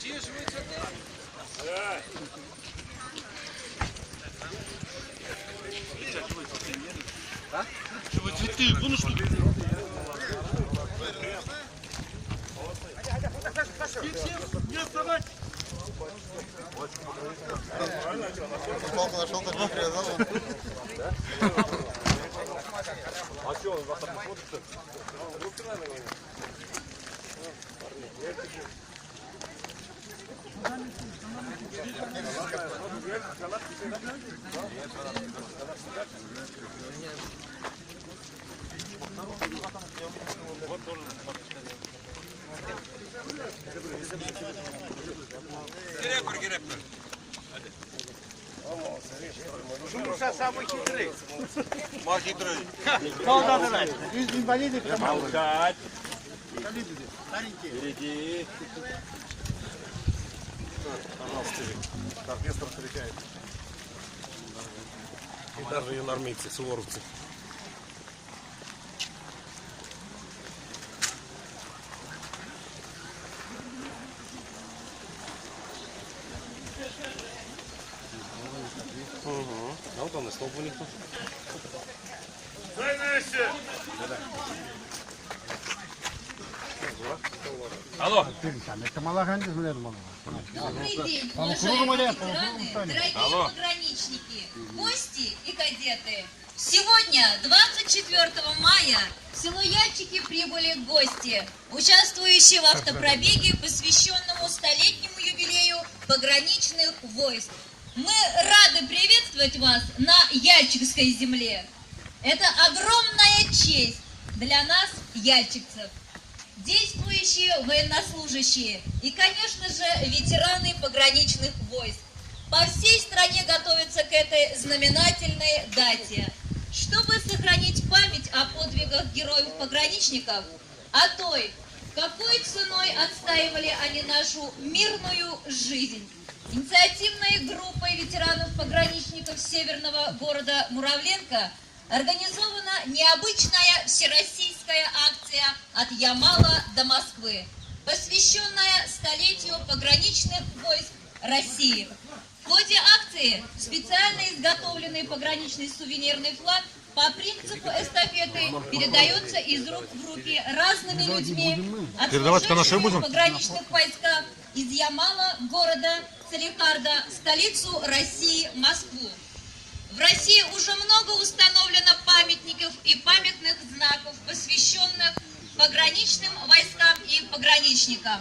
Живые цветы, ну что? Не отставать! Палку нашел, так не привязал. А что, он вас там смотрит, что ли? Директор. Шумуша самый хитрый. Махитрый. Инвалиды Молчать. старенькие. Впереди. Пожалуйста, как Нестор встречает. И даже юнормейцы, суворовцы. А вот он и столб у них тут. Алло. Это Малаганди, наверное, Добрый день, уважаемые ветераны, дорогие пограничники, гости и кадеты. Сегодня, 24 мая, в село Яльчики прибыли гости, участвующие в автопробеге, посвященному столетнему юбилею пограничных войск. Мы рады приветствовать вас на Яльчикской земле. Это огромная честь для нас, яльчикцев. Действующие военнослужащие и, конечно же, ветераны пограничных войск по всей стране готовятся к этой знаменательной дате, чтобы сохранить память о подвигах героев-пограничников, о той, какой ценой отстаивали они нашу мирную жизнь. Инициативной группой ветеранов-пограничников северного города Муравленко организована необычная всероссийская акция «От Ямала до Москвы», посвященная столетию пограничных войск России. В ходе акции специально изготовленный пограничный сувенирный флаг по принципу эстафеты передается из рук в руки разными людьми, отслужившими в пограничных войсках из Ямала, города Салехарда, столицу России, Москву. В России уже много установлено памятников и памятных знаков, посвященных пограничным войскам и пограничникам.